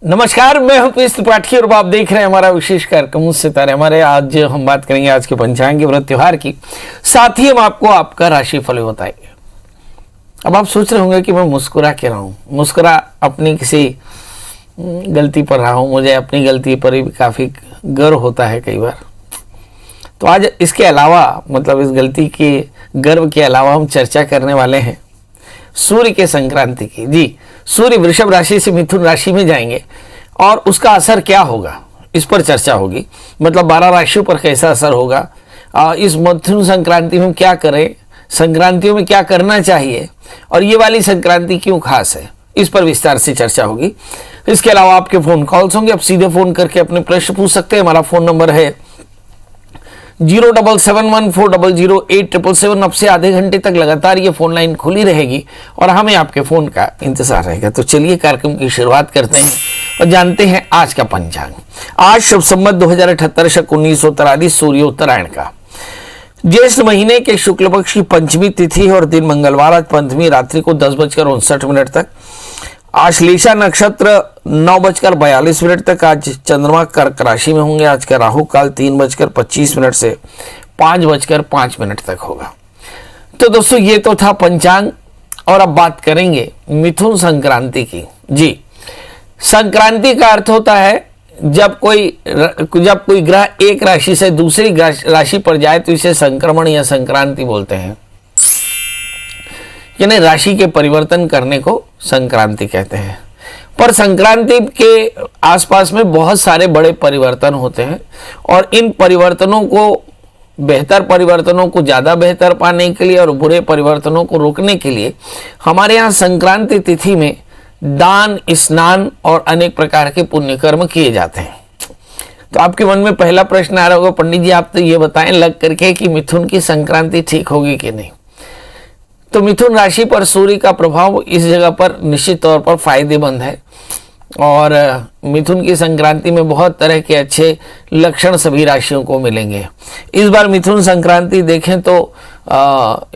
नमस्कार, मैं हूं पीयूष त्रिपाठी और आप देख रहे हैं हमारा विशेष कार्यक्रम सितारे। हमारे आज हम बात करेंगे आज के पंचांग के व्रत त्योहार की, साथ ही हम आपको आपका राशिफल बताएंगे। अब आप सोच रहे होंगे कि मैं मुस्कुरा के रहा हूँ, मुस्कुरा अपनी किसी गलती पर रहा हूँ, मुझे अपनी गलती पर भी काफ़ी गर्व होता है कई बार। तो आज इसके अलावा मतलब इस गलती के गर्व के अलावा हम चर्चा करने वाले हैं सूर्य के संक्रांति की। जी, सूर्य वृषभ राशि से मिथुन राशि में जाएंगे और उसका असर क्या होगा इस पर चर्चा होगी। मतलब 12 राशियों पर कैसा असर होगा, इस मिथुन संक्रांति में क्या करें, संक्रांतियों में क्या करना चाहिए और ये वाली संक्रांति क्यों खास है, इस पर विस्तार से चर्चा होगी। इसके अलावा आपके फोन कॉल्स होंगे, आप सीधे फोन करके अपने प्रश्न पूछ सकते हैं। हमारा फोन नंबर है 07714008777। अब से आधे घंटे तक लगातार ये फोन लाइन खुली रहेगी और हमें आपके फोन का इंतजार रहेगा। तो चलिए कार्यक्रम की शुरुआत करते हैं और जानते हैं आज का पंचांग। आज शुभ संवत 2078 शक 1943 सूर्य उत्तरायण का ज्येष्ठ महीने के शुक्ल पक्ष की पंचमी तिथि और दिन मंगलवार। आज पंचमी रात्रि को 10:59 तक, आश्लेषा नक्षत्र 9:42 तक। आज चंद्रमा कर्क राशि में होंगे। आज का राहु काल 3:25 से 5:05 तक होगा। तो दोस्तों ये तो था पंचांग और अब बात करेंगे मिथुन संक्रांति की। जी, संक्रांति का अर्थ होता है जब कोई ग्रह एक राशि से दूसरी राशि पर जाए तो इसे संक्रमण या संक्रांति बोलते हैं, यानी राशि के परिवर्तन करने को संक्रांति कहते हैं। पर संक्रांति के आसपास में बहुत सारे बड़े परिवर्तन होते हैं और इन परिवर्तनों को, बेहतर परिवर्तनों को ज़्यादा बेहतर पाने के लिए और बुरे परिवर्तनों को रोकने के लिए हमारे यहाँ संक्रांति तिथि में दान, स्नान और अनेक प्रकार के पुण्य कर्म किए जाते हैं। तो आपके मन में पहला प्रश्न आ रहा होगा, पंडित जी आप तो ये बताएं लग करके कि मिथुन की संक्रांति ठीक होगी कि नहीं। तो मिथुन राशि पर सूर्य का प्रभाव इस जगह पर निश्चित तौर पर फायदेमंद है और मिथुन की संक्रांति में बहुत तरह के अच्छे लक्षण सभी राशियों को मिलेंगे। इस बार मिथुन संक्रांति देखें तो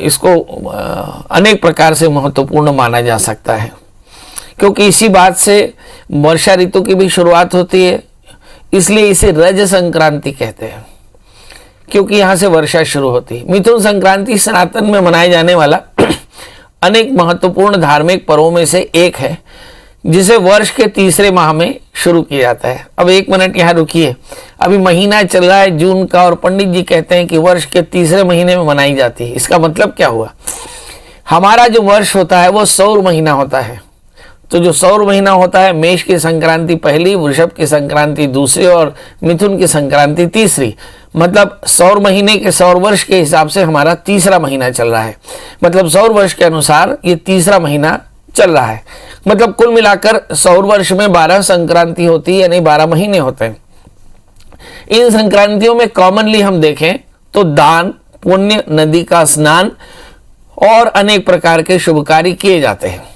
इसको अनेक प्रकार से महत्वपूर्ण माना जा सकता है, क्योंकि इसी बात से वर्षा ऋतु की भी शुरुआत होती है, इसलिए इसे रज संक्रांति कहते हैं, क्योंकि यहाँ से वर्षा शुरू होती है। मिथुन संक्रांति सनातन में मनाए जाने वाला अनेक महत्वपूर्ण धार्मिक पर्वों में से एक है, जिसे वर्ष के तीसरे माह में शुरू किया जाता है। अब एक मिनट यहाँ रुकिए, अभी महीना चल रहा है जून का और पंडित जी कहते हैं कि वर्ष के तीसरे महीने में मनाई जाती है। इसका मतलब क्या हुआ, हमारा जो वर्ष होता है वो सौर महीना होता है। तो जो सौर महीना होता है, मेष की संक्रांति पहली, वृषभ की संक्रांति दूसरी और मिथुन की संक्रांति तीसरी। मतलब सौर महीने के सौर वर्ष के हिसाब से हमारा तीसरा महीना चल रहा है। मतलब सौर वर्ष के अनुसार ये तीसरा महीना चल रहा है। मतलब कुल मिलाकर सौर वर्ष में 12 संक्रांति होती है, यानी 12 महीने होते हैं। इन संक्रांतियों में कॉमनली हम देखें तो दान, पुण्य, नदी का स्नान और अनेक प्रकार के शुभ कार्य किए जाते हैं।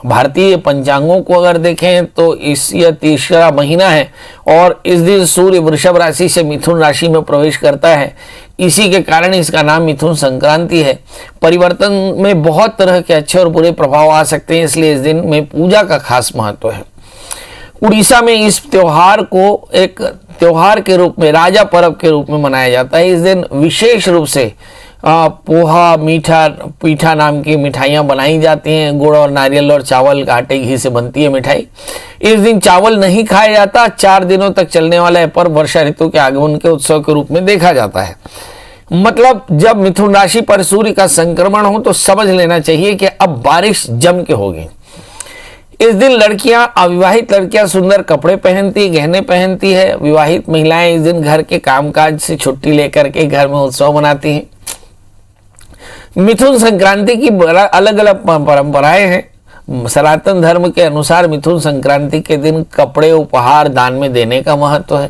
भारतीय पंचांगों को अगर देखें तो यह तीसरा महीना है और इस दिन सूर्य वृषभ राशि से मिथुन राशि में प्रवेश करता है। इसी के कारण इसका नाम मिथुन संक्रांति है। परिवर्तन में बहुत तरह के अच्छे और बुरे प्रभाव आ सकते हैं, इसलिए इस दिन में पूजा का खास महत्व है। उड़ीसा में इस त्योहार को एक त्योहार के रूप में, राजा पर्व के रूप में मनाया जाता है। इस दिन विशेष रूप से पोहा, पीठा नाम की मिठाइयाँ बनाई जाती हैं। गुड़ और नारियल और चावल का आटे घी से बनती है मिठाई। इस दिन चावल नहीं खाया जाता। 4 दिनों तक चलने वाला है पर्व वर्षा ऋतु के आगमन के उत्सव के रूप में देखा जाता है। मतलब जब मिथुन राशि पर सूर्य का संक्रमण हो तो समझ लेना चाहिए कि अब बारिश जम के होगी। इस दिन लड़कियां, अविवाहित लड़कियां सुंदर कपड़े पहनती, गहने पहनती है। विवाहित महिलाएं इस दिन घर के कामकाज से छुट्टी लेकर के घर में उत्सव मनाती हैं। मिथुन संक्रांति की अलग अलग परंपराएं हैं। सनातन धर्म के अनुसार मिथुन संक्रांति के दिन कपड़े उपहार दान में देने का महत्व है।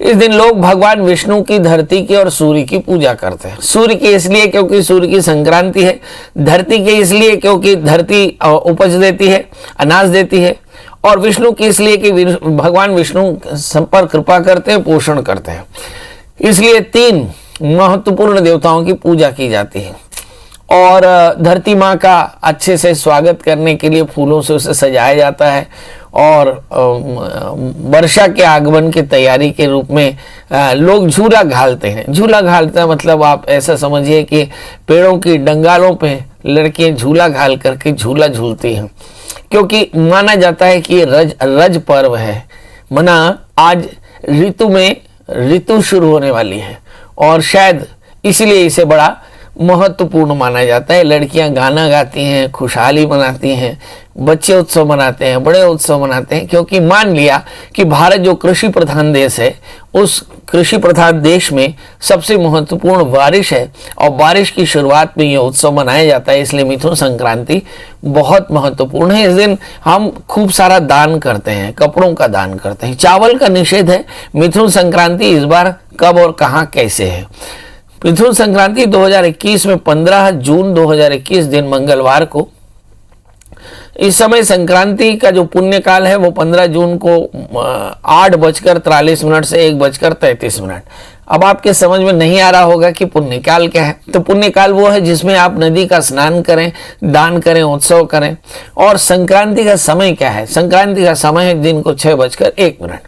इस दिन लोग भगवान विष्णु की, धरती की और सूर्य की पूजा करते हैं। सूर्य की इसलिए क्योंकि सूर्य की संक्रांति है, धरती की इसलिए क्योंकि धरती उपज देती है, अनाज देती है, और विष्णु की इसलिए कि भगवान विष्णु सब पर कृपा करते हैं, पोषण करते हैं। इसलिए 3 महत्वपूर्ण देवताओं की पूजा की जाती है और धरती माँ का अच्छे से स्वागत करने के लिए फूलों से उसे सजाया जाता है और वर्षा के आगमन की तैयारी के रूप में लोग झूला घालते हैं। झूला घालते हैं मतलब आप ऐसा समझिए कि पेड़ों की डंगालों पे लड़कियां झूला घाल करके झूला झूलती हैं, क्योंकि माना जाता है कि ये रज पर्व है। मना आज ऋतु शुरू होने वाली है और शायद इसलिए इसे बड़ा महत्वपूर्ण माना जाता है। लड़कियां गाना गाती हैं, खुशहाली मनाती हैं, बच्चे उत्सव मनाते हैं, बड़े उत्सव मनाते हैं, क्योंकि मान लिया कि भारत जो कृषि प्रधान देश है, उस कृषि प्रधान देश में सबसे महत्वपूर्ण बारिश है और बारिश की शुरुआत में यह उत्सव मनाया जाता है। इसलिए मिथुन संक्रांति बहुत महत्वपूर्ण है। इस दिन हम खूब सारा दान करते हैं, कपड़ों का दान करते हैं। चावल का निषेध है। मिथुन संक्रांति इस बार कब और कहाँ कैसे है? मिथुन संक्रांति 2021 में 15 जून 2021 दिन मंगलवार को। इस समय संक्रांति का जो पुण्य काल है वो 15 जून को 8:43 से 1:33। अब आपके समझ में नहीं आ रहा होगा कि पुण्य काल क्या है। तो पुण्य काल वो है जिसमें आप नदी का स्नान करें, दान करें, उत्सव करें। और संक्रांति का समय क्या है? संक्रांति का समय है दिन को 6:01।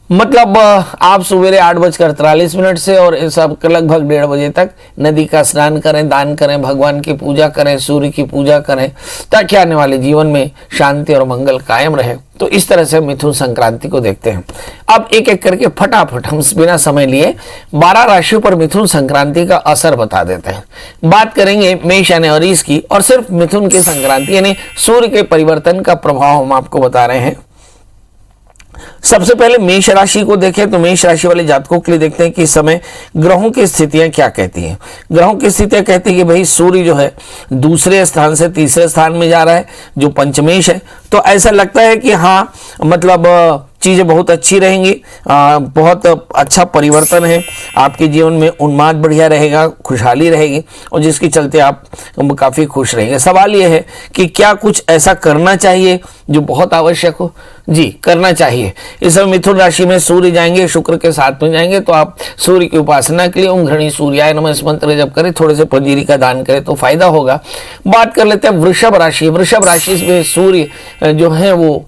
मतलब आप सवेरे 8:43 से और सब लगभग 1:30 बजे तक नदी का स्नान करें, दान करें, भगवान की पूजा करें, सूर्य की पूजा करें, ताकि आने वाले जीवन में शांति और मंगल कायम रहे। तो इस तरह से मिथुन संक्रांति को देखते हैं। अब एक एक करके फटाफट हम बिना समय लिए 12 राशियों पर मिथुन संक्रांति का असर बता देते हैं। बात करेंगे मेष यानी अरीस की, और सिर्फ मिथुन की संक्रांति यानी सूर्य के परिवर्तन का प्रभाव हम आपको बता रहे हैं। सबसे पहले मेष राशि को देखें तो मेष राशि वाले जातकों के लिए देखते हैं कि इस समय ग्रहों की स्थितियां क्या कहती हैं। ग्रहों की स्थितियां कहती है कि भाई सूर्य जो है दूसरे स्थान से तीसरे स्थान में जा रहा है, जो पंचमेश है। तो ऐसा लगता है कि हाँ, मतलब चीज़ें बहुत अच्छी रहेंगी, बहुत अच्छा परिवर्तन है आपके जीवन में, उन्माद बढ़िया रहेगा, खुशहाली रहेगी, और जिसके चलते आप काफ़ी खुश रहेंगे। सवाल ये है कि क्या कुछ ऐसा करना चाहिए जो बहुत आवश्यक हो? जी, करना चाहिए। इस समय मिथुन राशि में सूर्य जाएंगे, शुक्र के साथ में जाएंगे, तो आप सूर्य की उपासना के लिए ओम घृणी सूर्याय नमः इस मंत्र जप करें, थोड़े से पंजीरी का दान करें तो फायदा होगा। बात कर लेते हैं वृषभ राशि। वृषभ राशि में सूर्य जो है वो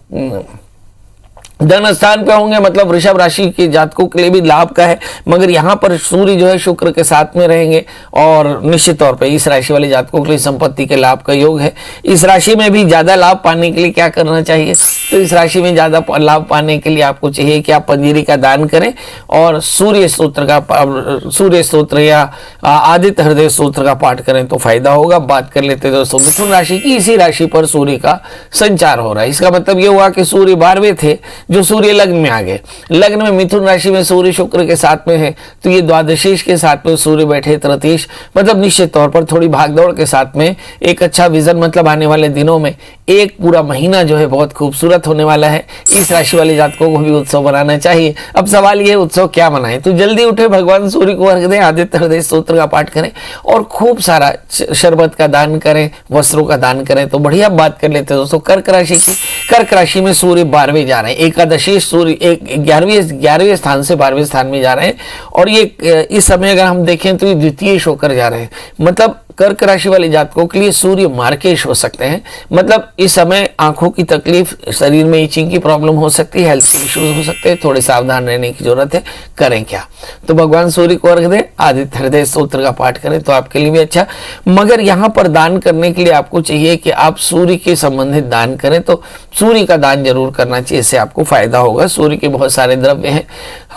धन स्थान पे होंगे, मतलब वृषभ राशि के जातकों के लिए भी लाभ का है। मगर यहाँ पर सूर्य जो है शुक्र के साथ में रहेंगे और निश्चित तौर पे इस राशि वाले जातकों के लिए संपत्ति के लाभ का योग है। इस राशि में भी ज्यादा लाभ पाने के लिए क्या करना चाहिए? तो इस राशि में ज्यादा लाभ पाने के लिए आपको चाहिए कि आप पंजीरी का दान करें और सूर्य स्तोत्र या आदित्य हृदय स्तोत्र का पाठ करें तो फायदा होगा। बात कर लेते हैं दोस्तों मिथुन राशि की। इसी राशि पर सूर्य का संचार हो रहा है। इसका मतलब ये हुआ कि सूर्य 12वें थे जो सूर्य लग्न में आ गए। लग्न में मिथुन राशि में सूर्य शुक्र के साथ में है, तो ये द्वादशीश के साथ में सूर्य बैठे तृतीश, मतलब निश्चित तौर पर थोड़ी भागदौड़ के साथ में एक अच्छा विजन, मतलब आने वाले दिनों में एक पूरा महीना जो है बहुत खूबसूरत होने वाला है। इस राशि वाले जातकों को भी उत्सव मनाना चाहिए। अब सवाल ये, उत्सव क्या मनाएं? तो जल्दी उठे, भगवान सूर्य को अर्घ दें, आदित्य हृदय स्तोत्र का पाठ करें और खूब सारा शरबत का दान करें, वस्त्रों का दान करें तो बढ़िया। बात कर लेते हैं दोस्तों कर्क राशि की। कर्क राशि में सूर्य 12वें जा रहे हैं। एकादशी सूर्य 11वें स्थान से 12वें स्थान में जा रहे हैं और ये इस समय अगर हम देखें तो ये द्वितीय होकर जा रहे हैं। मतलब कर्क राशि वाले जातकों के लिए सूर्य मार्केश हो सकते हैं। मतलब इस समय आंखों की तकलीफ, शरीर में इचिंग की प्रॉब्लम हो सकती है, हेल्थ इश्यूज हो सकते हैं, थोड़े सावधान रहने की जरूरत है। करें क्या? तो भगवान सूर्य को अर्घ दें, आदित्य हृदय स्तोत्र का पाठ करें तो आपके लिए भी अच्छा। मगर यहाँ पर दान करने के लिए आपको चाहिए कि आप सूर्य के संबंधित दान करें, तो सूर्य का दान जरूर करना चाहिए, इससे आपको फायदा होगा। सूर्य के बहुत सारे द्रव्य हैं।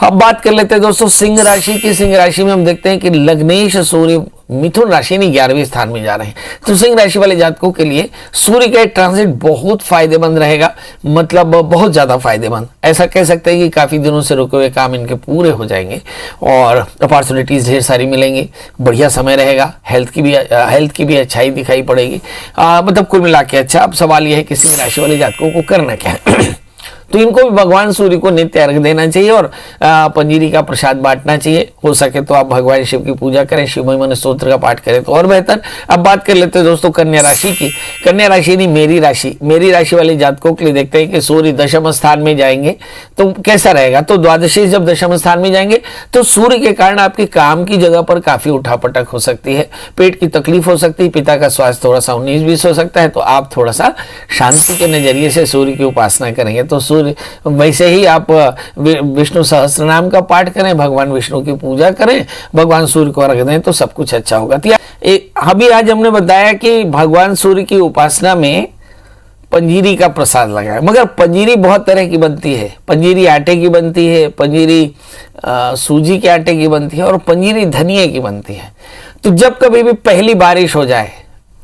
अब बात कर लेते हैं दोस्तों सिंह राशि की। सिंह राशि में हम देखते हैं कि लग्नेश सूर्य मिथुन राशि में 11वें स्थान में जा रहे हैं। तो सिंह राशि वाले जातकों के लिए सूर्य का ट्रांजिट बहुत फायदेमंद रहेगा, मतलब बहुत ज्यादा फायदेमंद। ऐसा कह सकते हैं कि काफी दिनों से रुके हुए काम इनके पूरे हो जाएंगे और अपॉर्चुनिटीज ढेर सारी मिलेंगी। बढ़िया समय रहेगा। हेल्थ की भी अच्छाई दिखाई पड़ेगी। मतलब कुल मिला के अच्छा। अब सवाल यह है कि सिंह राशि वाले जातकों को करना क्या है? तो इनको भी भगवान सूर्य को नित्य अर्घ देना चाहिए और पंजीरी का प्रसाद बांटना चाहिए। हो सके तो आप भगवान शिव की पूजा करें, शिव महिमा स्तोत्र का पाठ करें तो और बेहतर। अब बात कर लेते हैं दोस्तों कन्या राशि की। कन्या राशि नहीं, मेरी राशि वाले जातकों के लिए देखते हैं कि सूर्य दशम स्थान में जाएंगे तो कैसा रहेगा। तो द्वादशी जब दशम स्थान में जाएंगे तो सूर्य के कारण आपके काम की जगह पर काफी उठापटक हो सकती है, पेट की तकलीफ हो सकती है, पिता का स्वास्थ्य थोड़ा सा 19-20 हो सकता है। तो आप थोड़ा सा शांति के नजरिए से सूर्य की उपासना करेंगे तो सूर्य, वैसे ही आप विष्णु सहस्त्र नाम का पाठ करें, भगवान विष्णु की पूजा करें, भगवान सूर्य को अर्घ दें तो सब कुछ अच्छा होगा। तो अभी आज हमने बताया कि भगवान सूर्य की उपासना में पंजीरी का प्रसाद लगाए, मगर पंजीरी बहुत तरह की बनती है। पंजीरी आटे की बनती है, पंजीरी सूजी के आटे की बनती है और पंजीरी धनिये की बनती है। तो जब कभी भी पहली बारिश हो जाए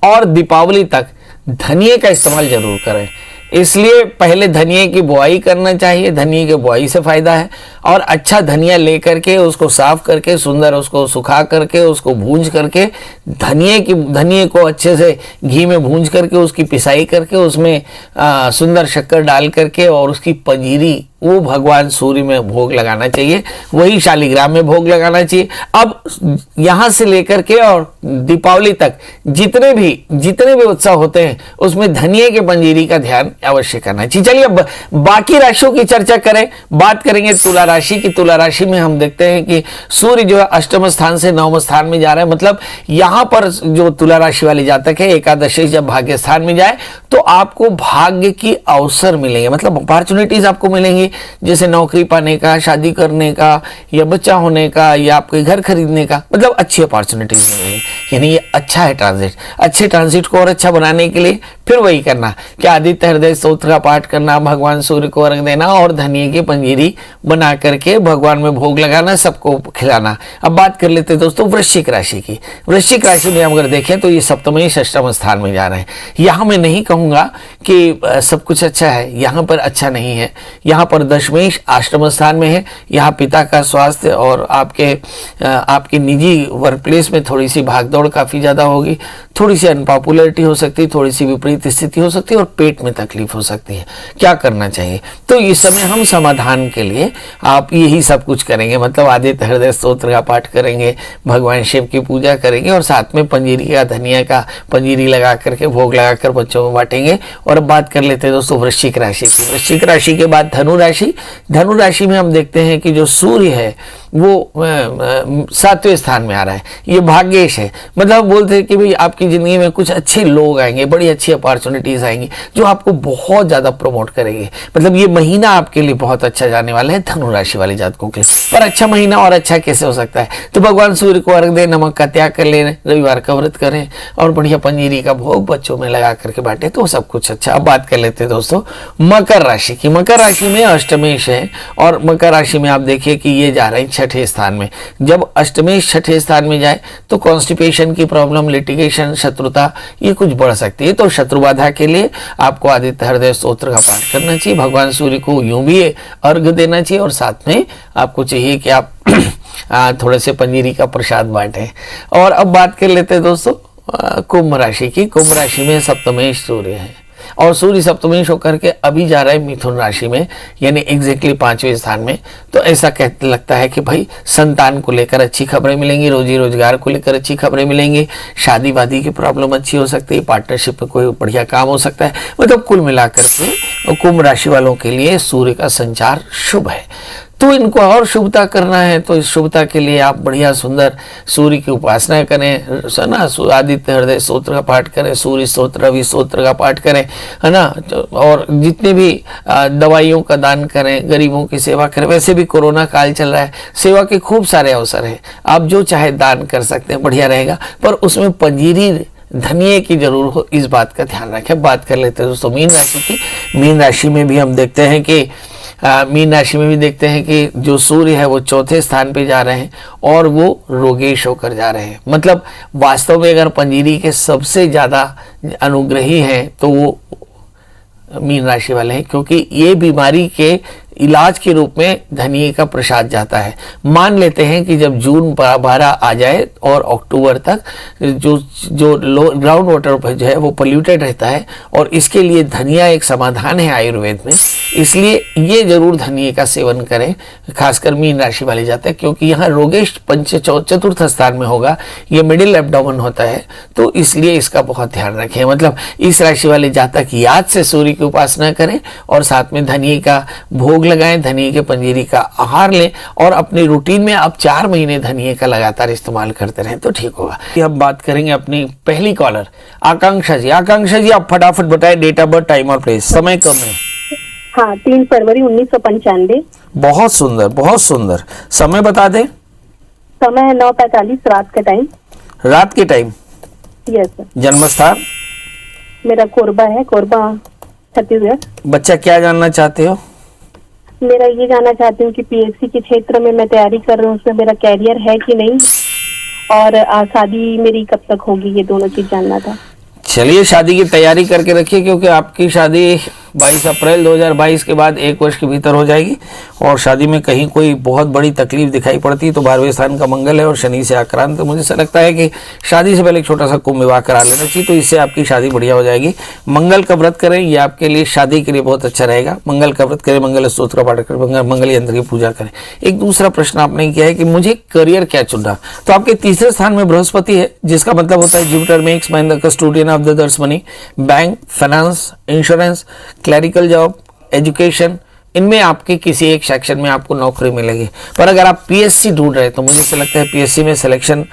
और दीपावली तक धनिये का इस्तेमाल जरूर करें, इसलिए पहले धनिये की बुआई करना चाहिए। धनिये की बुआई से फायदा है। और अच्छा धनिया लेकर के उसको साफ करके सुंदर उसको सुखा करके उसको भूंज करके धनिये को अच्छे से घी में भूंज करके उसकी पिसाई करके उसमें सुंदर शक्कर डाल करके और उसकी पंजीरी वो भगवान सूर्य में भोग लगाना चाहिए, वही शालिग्राम में भोग लगाना चाहिए। अब यहां से लेकर के और दीपावली तक जितने भी उत्सव होते हैं उसमें धनिये के पंजीरी का ध्यान अवश्य करना चाहिए। चलिए अब बाकी राशियों की चर्चा करें। बात करेंगे तुला राशि की। तुला राशि में हम देखते हैं कि सूर्य जो है अष्टम स्थान से नवम स्थान में जा रहा है। मतलब यहां पर जो तुला राशि वाले जातक है, एकादशी जब भाग्य स्थान में जाए तो आपको भाग्य की अवसर मिलेंगे, मतलब अपॉर्चुनिटीज आपको मिलेंगी, जैसे नौकरी पाने का, शादी करने का, या बच्चा होने का, या आपके घर खरीदने का, मतलब अच्छी अपॉर्चुनिटीज मिलेंगी। यानी ये अच्छा है ट्रांजिट। अच्छे ट्रांजिट को और अच्छा बनाने के लिए फिर वही करना कि आदित्य हृदय स्तोत्र का पाठ करना, भगवान सूर्य को अर्घ देना और धनिये की पंजीरी बना करके भगवान में भोग लगाना, सबको खिलाना। अब बात कर लेते हैं दोस्तों वृश्चिक राशि की। वृश्चिक राशि में अगर देखें तो ये सप्तमी षष्ठम स्थान में जा रहे हैं। यहाँ मैं नहीं कहूंगा कि सब कुछ अच्छा है, यहाँ पर अच्छा नहीं है। यहाँ पर दशमेश अष्टम स्थान में है। यहाँ पिता का स्वास्थ्य और आपके निजी वर्क प्लेस में थोड़ी सी भागदौड़ काफी ज्यादा होगी, थोड़ी सी अनपॉपुलरिटी हो सकती है, थोड़ी सी विपरीत स्थिति हो सकती है और पेट में तकलीफ हो सकती है। क्या करना चाहिए? तो इस समय हम समाधान के लिए आप यही सब कुछ करेंगे, मतलब आदित्य हृदय स्तोत्र का पाठ करेंगे, भगवान शिव की पूजा करेंगे और साथ में पंजीरी का धनिया का पंजीरी लगा करके भोग लगा कर बच्चों में बांटेंगे। और अब बात कर लेते हैं दोस्तों वृश्चिक राशि की। वृश्चिक राशि के बाद धनु राशि। धनु राशि में हम देखते हैं कि जो सूर्य है वो 7वें स्थान में आ रहा है। ये भाग्येश है, मतलब बोलते हैं कि भाई आपकी जिंदगी में कुछ अच्छे लोग आएंगे, बड़ी अच्छी अपॉर्चुनिटीज आएंगी जो आपको बहुत ज्यादा प्रमोट करेंगे। मतलब ये महीना आपके लिए बहुत अच्छा जाने वाला है धनु राशि वाले जातकों के लिए। पर अच्छा महीना और अच्छा कैसे हो सकता है? तो भगवान सूर्य को अर्घ दें, नमक का त्याग कर लें, रविवार का व्रत करें और बढ़िया पंजीरी का भोग बच्चों में लगा करके बांटे तो सब कुछ अच्छा। अब बात कर लेते हैं दोस्तों मकर राशि की। मकर राशि में अष्टमेश है और मकर राशि में आप देखिए कि ये जा रहे हैं छठे स्थान में। जब अष्टमेश छठे स्थान में जाए तो कॉन्स्टिपेशन की प्रॉब्लम, लिटिगेशन, शत्रुता ये कुछ बढ़ सकती है। तो शत्रु बाधा के लिए आपको आदित्य हृदय स्तोत्र का पाठ करना चाहिए, भगवान सूर्य को यूं भी अर्घ देना चाहिए और साथ में आपको चाहिए कि आप थोड़े से पंजीरी का प्रसाद बांटें। और अब बात कर लेते हैं दोस्तों कुंभ राशि की। कुंभ राशि में सप्तमेश सूर्य है और सूर्य सप्तमेश होकर के अभी जा रहा है मिथुन राशि में, यानी एग्जैक्टली 5वें स्थान में। तो ऐसा कहते लगता है कि भाई संतान को लेकर अच्छी खबरें मिलेंगी, रोजी रोजगार को लेकर अच्छी खबरें मिलेंगी, शादी वादी की प्रॉब्लम अच्छी हो सकती है, पार्टनरशिप में कोई बढ़िया काम हो सकता है। मतलब कुल मिलाकर के कुंभ राशि वालों के लिए सूर्य का संचार शुभ है। तो इनको और शुभता करना है तो इस शुभता के लिए आप बढ़िया सुंदर सूर्य की उपासना करें, है ना, आदित्य हृदय स्तोत्र का पाठ करें, सूर्य स्तोत्र, रवि स्तोत्र का पाठ करें, है ना, और जितने भी दवाइयों का दान करें, गरीबों की सेवा करें। वैसे भी कोरोना काल चल रहा है, सेवा के खूब सारे अवसर हैं, आप जो चाहे दान कर सकते हैं, बढ़िया रहेगा। पर उसमें पंजीरी धनिये की जरूर हो, इस बात का ध्यान रखें। बात कर लेते हैं दोस्तों मीन राशि की। मीन राशि में भी हम देखते हैं कि जो सूर्य है वो चौथे स्थान पे जा रहे हैं और वो रोगेश होकर जा रहे हैं। मतलब वास्तव में अगर पंजीरी के सबसे ज्यादा अनुग्रही हैं तो वो मीन राशि वाले हैं, क्योंकि ये बीमारी के इलाज के रूप में धनिये का प्रसाद जाता है। मान लेते हैं कि जब जून 12 आ जाए और अक्टूबर तक जो ग्राउंड वाटर जो है वो पोल्यूटेड रहता है और इसके लिए धनिया एक समाधान है आयुर्वेद में। इसलिए ये जरूर धनिये का सेवन करें, खासकर मीन राशि वाले जातक, क्योंकि यहाँ रोगेश पंच चतुर्थ स्थान में होगा, ये मिडिल एब्डोमेन होता है, तो इसलिए इसका बहुत ध्यान रखें। मतलब इस राशि वाले जातक याद से सूर्य की उपासना करें और साथ में धनिये का भोग लगाएं, धनिये के पंजीरी का आहार लें और अपनी रूटीन में आप 4 महीने धनिये का लगातार इस्तेमाल करते रहें तो ठीक होगा। अब बात करेंगे अपनी पहली कॉलर आकांक्षा जी। आकांक्षा जी, आप फटाफट बताएं डेट ऑफ बर्थ, टाइम और प्लेस, समय कब है? हाँ, 3 फरवरी 1995। बहुत सुंदर, बहुत सुंदर। समय बता दें। समय है 9:45 रात का टाइम। रात के टाइम? Yes sir. जन्म स्थान? मेरा कोरबा है, कोरबा छत्तीसगढ़। बच्चा क्या जानना चाहते हो? मेरा ये जानना चाहती हूँ कि पीएससी के क्षेत्र में मैं तैयारी कर रही हूँ, उसमें मेरा कैरियर है कि नहीं, और शादी मेरी कब तक होगी, ये दोनों चीज जानना था। चलिए, शादी की तैयारी करके रखिए, क्योंकि आपकी शादी 22 अप्रैल 2022 के बाद 1 वर्ष के भीतर हो जाएगी। और शादी में कहीं कोई बहुत बड़ी तकलीफ दिखाई पड़ती है तो 12वें स्थान का मंगल है और शनि से आक्रांत, तो मुझे ऐसा लगता है कि शादी से पहले एक छोटा सा कुंभ विवाह करा लेना चाहिए, तो इससे आपकी शादी बढ़िया हो जाएगी। मंगल का व्रत करें, ये आपके लिए शादी के लिए बहुत अच्छा रहेगा। मंगल का व्रत करें, मंगल स्तोत्र का पाठ करें, मंगल यंत्र की पूजा करें। एक दूसरा प्रश्न आपने किया है कि मुझे करियर क्या चुनना, तो आपके तीसरे स्थान में बृहस्पति है, जिसका मतलब होता है Jupiter makes man the custodian of the others money. Bank, finance, insurance, clerical job, education, इनमें आपके किसी एक सेक्शन में आपको नौकरी मिलेगी। पर अगर आप पीएससी ढूंढ रहे हैं तो मुझे ऐसा लगता है पीएससी में सिलेक्शन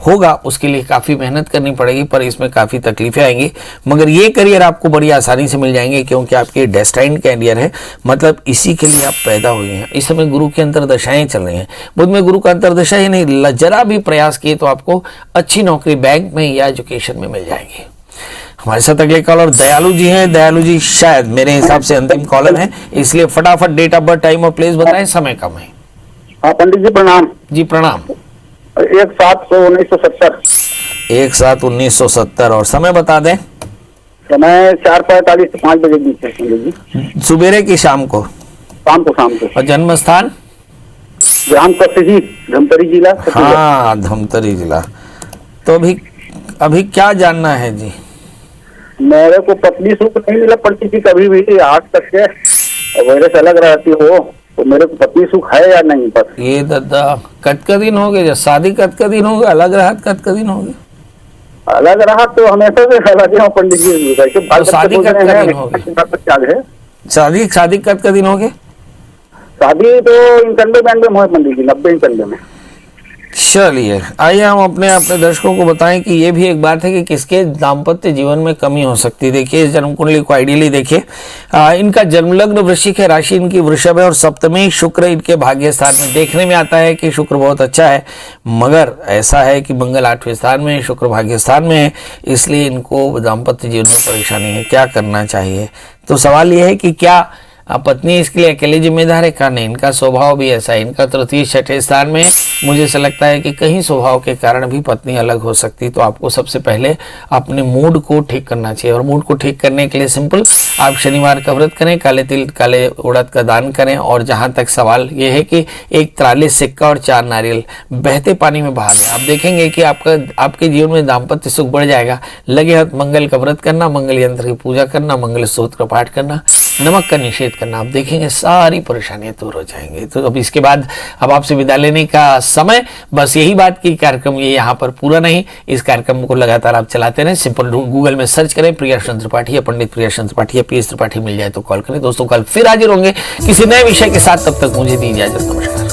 होगा, उसके लिए काफ़ी मेहनत करनी पड़ेगी, पर इसमें काफ़ी तकलीफें आएंगी, मगर ये करियर आपको बड़ी आसानी से मिल जाएंगे, क्योंकि आपके डेस्टाइन्ड कैरियर है, मतलब इसी के लिए आप पैदा हुए हैं। इस समय गुरु की अंतरदशाएं चल रही हैं, बुध में गुरु का अंतरदशा ही नहीं, जरा भी प्रयास किए तो आपको अच्छी नौकरी बैंक में या एजुकेशन में मिल जाएगी। हमारे साथ अगले कॉलर दयालु जी हैं। दयालु जी शायद मेरे हिसाब से अंतिम कॉलर हैं, इसलिए फटाफट डेट ऑफ बर्थ, टाइम और प्लेस बताएं, समय कम है। हाँ पंडित जी प्रणाम। जी प्रणाम। 1/7/1970। 1/7/1970 और समय बता दें। समय 4:45 से 5 बजे बीच है पंडित जी। सुबेरे की शाम को? शाम को। और जन्म स्थान? ग्राम कस्सी, धमतरी जिला। हाँ, धमतरी जिला। तो अभी क्या जानना है जी? मेरे को पत्नी सुख नहीं मिला पड़ती थी कभी भी आज तक के, वायरस अलग रहती हो, तो मेरे को पत्नी सुख है या नहीं? बस ये दादा कत का दिन हो गए, जब शादी कत का दिन हो गया, अलग रहा कत का दिन हो गया? अलग रहा तो हमेशा से अलग है पंडित जी। तो शादी कत का दिन हो गया? शादी कत का दिन हो गया? शादी तो 91-92 में हुआ पंडित जी, 90-91 में। चलिए, आइए हम अपने दर्शकों को बताएं कि ये भी एक बात है कि किसके दाम्पत्य जीवन में कमी हो सकती है। देखिए, इस जन्म कुंडली को आइडियली देखिए, इनका जन्म लग्न वृश्चिक है, राशि इनकी वृषभ है और सप्तमी शुक्र इनके भाग्य स्थान में। देखने में आता है कि शुक्र बहुत अच्छा है, मगर ऐसा है कि मंगल 8वें स्थान में, शुक्र भाग्य स्थान में है, इसलिए इनको दाम्पत्य जीवन में परेशानी है। क्या करना चाहिए? तो सवाल यह है कि क्या पत्नी इसके लिए अकेले जिम्मेदार है? का नहीं, इनका स्वभाव भी ऐसा है, इनका तृतीय छठे स्थान में। मुझे ऐसा लगता है कि कहीं स्वभाव के कारण भी पत्नी अलग हो सकती है, तो आपको सबसे पहले अपने मूड को ठीक करना चाहिए। और मूड को ठीक करने के लिए सिंपल, आप शनिवार का व्रत करें, काले तिल काले उड़द का दान करें, और जहाँ तक सवाल ये है कि 1 ताले सिक्का और 4 नारियल बहते पानी में बहा दें। आप देखेंगे कि आपके जीवन में दाम्पत्य सुख बढ़ जाएगा। लगे हाथ मंगल का व्रत करना, मंगल यंत्र की पूजा करना, मंगल स्तोत्र का पाठ करना, नमक का निषेध करना, आप देखेंगे सारी परेशानियां दूर हो जाएंगी। तो अब इसके बाद अब आपसे विदा लेने का समय, बस यही बात की कार्यक्रम ये यहाँ पर पूरा नहीं, इस कार्यक्रम को लगातार आप चलाते रहें। सिंपल गूगल में सर्च करें प्रियाशंकर त्रिपाठी या पंडित प्रियाशंकर त्रिपाठी या PS त्रिपाठी, मिल जाए तो कॉल करें। दोस्तों, कल फिर हाजिर होंगे किसी नए विषय के साथ, तब तक मुझे दी इजाजत। नमस्कार।